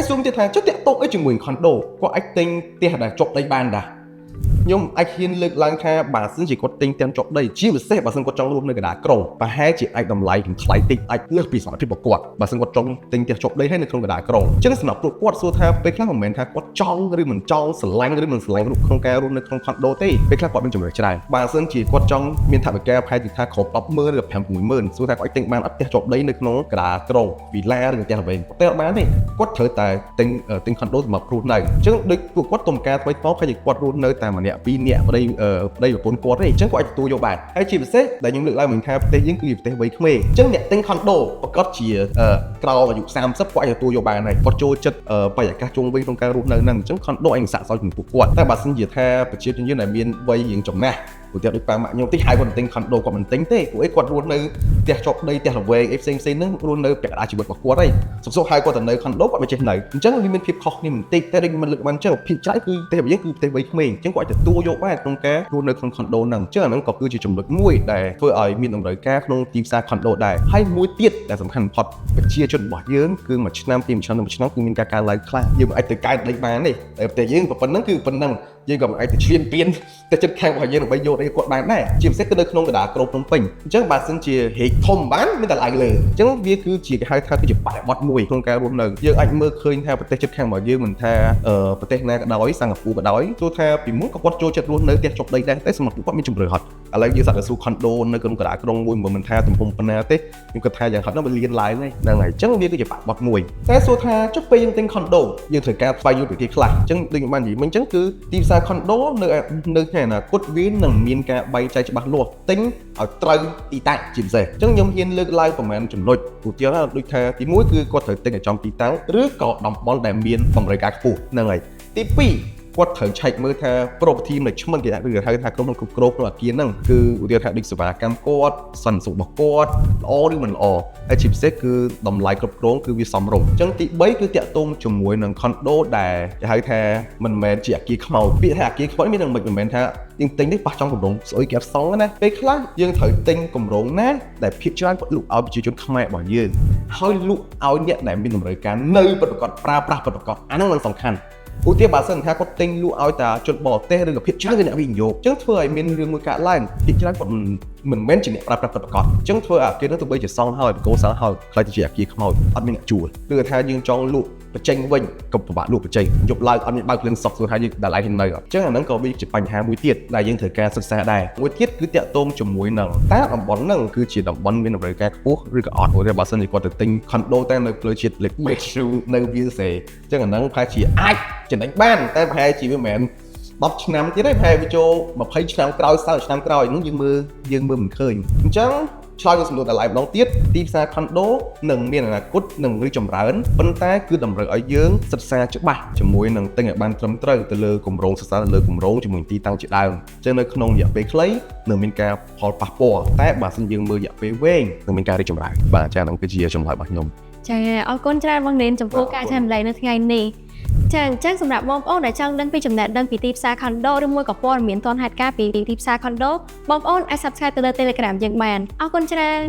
ស៊ូមទៀតថាចុះតាក់ទងអីជាមួយខុនដូគាត់អាចទិញផ្ទះដែលជាប់ដីបានដែរខ្ញុំអាចហ៊ានលើកឡើងថាបើសិនជាគាត់ទិញទាំងជាប់ដីជាពិសេសបើសិនគាត់ចង់រស់នៅកណ្ដាលក្រុងប្រហែលជាអាចតម្លៃថ្លៃតិចអាចលើសពីសមត្ថភាពរបស់គាត់បើសិនគាត់ចង់ទិញផ្ទះជាប់ដីហើយនៅក្នុងកណ្ដាលក្រុងអញ្ចឹងសម្រាប់ពួកគាត់សួរថាពេលខ្លះមិនមែនថាគាត់ចង់ឬមិនចង់ស្រឡាញ់ឬមិនស្រឡាញ់ក្នុងការរស់នៅក្នុងខុនដូទេពេលខ្លះគាត់មានជំនឿច្រើនបើសិនជាគាត់ចង់មានថវិកាប្រហែលជាថាគ្រាប់100000ឬ5-60000សួរថាគាត់ទិញបានអត់ផ្ទះជាប់ដីនៅក្នុងកណ្ដាលក្រុងវីឡាឬផ្ទះល្វែងផ្ទះបានទេគាត់ត្រូវតែទិញខុនដូសម្រាប់រស់នៅអញ្ចឹងដូចពួកគាត់ទំការថ្មីថ្មហើយគាត់រស់នៅតែម្នាក់2នាក់ប្តីប្រពន្ធគាត់ទេអញ្ចឹងគាត់អាចទទួលយកបានហើយជាពិសេសដែលខ្ញុំលើកឡើងមិញថាប្រទេសយើងគឺប្រទេសវ័យក្មេងអញ្ចឹងអ្នកទិញខុនដូប្រកាសជាក្រោមអាយុ30គាត់អាចទទួលយកបានហើយគាត់ចូលចិត្តបរិយាកាសជុំវិញក្នុងការរស់នៅហ្នឹងអញ្ចឹងខុនដូឯងស័ក្តិសមចំពោះគាត់តែបើសិនជាថាប្រជាជនយើងដែលមានវ័យរៀងចំណាស់ព្រោះតែដូចប៉ាម៉ាក់ខ្ញុំតិចហើយគាត់មិនទិញខុនដូគាត់មិនទិញទេព្រោះអីគាត់រស់នៅផ្ទះជាប់ដីផ្ទះល្វែងអីផ្សេងហ្នឹងរស់នៅពាក់កណ្ដាលជីវិតរបស់គាត់ហើយសុខហើយគាត់ទៅនៅខុនដូគាត់មិនចេះនៅអញ្ចឹងវាមានភាពខុសគ្នាបន្តិចតែដូចមិនលើកបានចឹងភាពច្រើនគឺផ្ទះរបស់យើងគឺផ្ទះវ័យក្មេងអញ្ចឹងគាត់អាចទទួលយកបានក្នុងការរស់នៅក្នុងខុនដូហ្នឹងអញ្ចឹងអាហ្នឹងក៏គឺជាចំណុចមួយដែលធ្វើឲ្យមានតម្រូវការក្នុងទីផ្សារខុនដូដែរហើយមួយទៀតដែលសំខាន់បំផុតប្រជាជនរបស់យើងគឺមួយឆ្នាំពីមួយឆ្នាំគឺមានការកើនឡើងខ្លះយើងអាចទៅកើតដីបានទេតែប្រទេសយើងក៏ប៉ុណ្្នឹងគឺប៉ុណ្្នឹងយើងក៏មិនអាចទៅឈ្លានពានទៅចិត្តខាងរបស់យើងដើម្បីយកដីគាត់បានដែរជាពិសេសគឺនៅក្នុងកណ្ដាលក្រុងភ្នំពេញអញ្ចឹងបើសិនជាហេកធំបានមានតែឡើងលើអញ្ចឹងវាគឺជាគេហៅថាគឺជាបរិបទមួយក្នុងការរស់នៅយើងអាចមើលឃើញថាប្រទេសជិតខាងរបស់យើងមិនថាប្រទេសណាក៏ដោយសិង្ហបុរីក៏ដោយទោះថាពីមុនក៏គាត់ចូលចិត្តរស់នៅផ្ទះជាប់ដីដែរតែសម្រាប់គាត់មានជម្រើសហត់ឥឡូវយើងសាកទៅស៊ូខុនដូនៅក្នុងកណ្ដាលក្រុងមួយមិនថាទំហំប៉ុណ្ណាទេខ្ញុំគិតថាយ៉ាងហត់នោះវាលៀនឡើងហ្នឹងហើយអញ្ចឹងវាគឺជាបរិបទមួយតែសួរថាចុះពេលយើងទិញខុនដូយើងត្រូវការស្វែងយល់ពីគេខ្លះអញ្ចឹងដូចខ្ញុំបាននិយាយមិញអញ្ចឹងគឺទីផ្សារខុនដូនៅថ្ងៃអនាគតវានឹងមានការបែងចែកច្បាស់លាស់ទិញឲ្យត្រូវទីតាំងជាពិសេសអញ្ចឹងខ្ញុំហ៊ានលើកឡើងប្រហែលចំណុចឧទាហរណ៍ដូចថាទី1គឺគាត់ត្រូវទិញឲ្យចំទីតាំងឬក៏តំបន់ដែលមានតម្រូវការខ្ពស់ហ្នឹងហើយទី2គាត់ត្រូវឆែកមើលថា property នៅឈ្មោះគេហៅថាក្រុមហ៊ុនគ្រប់គ្រងក្នុងអគារហ្នឹងគឺឧទាហរណ៍ថាដូចសេវាកម្មគាត់សន្តិសុខរបស់គាត់ល្អឬមិនល្អហើយជាពិសេសគឺតម្លៃគ្រប់គ្រងគឺវាសមរម្យអញ្ចឹងទី3គឺតាក់ទងជាមួយនឹង condo ដែលគេហៅថាមិនមែនជាអគារខ្មោចពាក្យថាអគារខ្មោចមាននឹងមិនមែនថាយើងទិញនេះប៉ះចំគម្រោងស្អុយគេអត់សងណាពេលខ្លះយើងត្រូវទិញគម្រោងណាដែលភាគច្រើនគាត់លក់ឲ្យប្រជាជនខ្មែររបស់យើងហើយលក់ឲ្យអ្នកដែលមានតម្រូវការនៅពិតប្រាកដប្រើប្រាស់ពិតប្រាកដអាហ្នឹងមិនសំខាន់ឧទាហរណ៍បើសិនថាគាត់ទិញលក់ឲ្យតែជនបរទេសឬក៏ភាគច្រើនគឺអ្នកវិនិយោគអញ្ចឹងធ្វើឲ្យមានរឿងមួយកើតឡើងភាគច្រើនគាត់មិនមែនជាអ្នកប្រើប្រាស់ពិតប្រាកដអញ្ចឹងធ្វើឲ្យអាគារនោះទៅបីជាសងហើយបកោសងហើយខ្លាចទៅជាអាគារខ្មោចអត់មានអ្នកជួលឬថាយើងចង់លក់បញ្ចេញវិញក៏ពិបាកលក់បញ្ចេញយប់ឡើងអត់មានបើកភ្លើងសុកសួរថាយើងដល់ឯងនៅអញ្ចឹងអាហ្នឹងក៏វាជាបញ្ហាមួយទៀតដែលយើងត្រូវការសិក្សាដែរមួយទៀតគឺតាក់ទងជាមួយនឹងតើតំបន់ហ្នឹងគឺជាតំបន់មានតម្រូវការខ្ពស់ឬក៏អត់ព្រោះបើសិនជាគាត់ទៅទិញ condo តែនៅផ្លូវជាតិលេខ3នៅវាសេអញ្ចឹងអាហ្នឹងប្រហែលជាអាចចំណេញបានតែប្រហែលជាវាមិនមែន10ឆ្នាំទៀតទេប្រហែលវាចូល20ឆ្នាំក្រោយ40ឆ្នាំក្រោយហ្នឹងយើងមើលមិនឃើញអញ្ចឹងឆ្លើយនឹងសំណួរតម្លៃម្ដងទៀតទីផ្សារខុនដូនឹងមានអនាគតនឹងរីកចម្រើនប៉ុន្តែគឺតម្រូវឲ្យយើងសិក្សាច្បាស់ជាមួយនឹងទិញឲ្យបានត្រឹមត្រូវទៅលើគម្រោងសិក្សាទៅលើគម្រោងជាមួយទីតាំងជាដើមអញ្ចឹងនៅក្នុងរយៈពេលខ្លីនឹងមានការផលប៉ះពាល់តែបើសិនយើងមើលរយៈពេលវែងនឹងមានការរីកចម្រើនបាទចា៎ហ្នឹងគឺជាចម្លើយរបស់ខ្ញុំចាអរគុណច្រើនបងនេនចំពោះការចែករំលែកនៅថ្ងៃនេះចាអញ្ចឹងសម្រាប់បងប្អូនដែលចង់ដឹងពីចំណេះដឹងពីទីផ្សារ condo ឬមួយក៏ព័ត៌មានទាន់ហេតុការណ៍ពីទីផ្សារ condo បងប្អូនអាច subscribe ទៅលើ Telegram យើងបានអរគុណច្រើន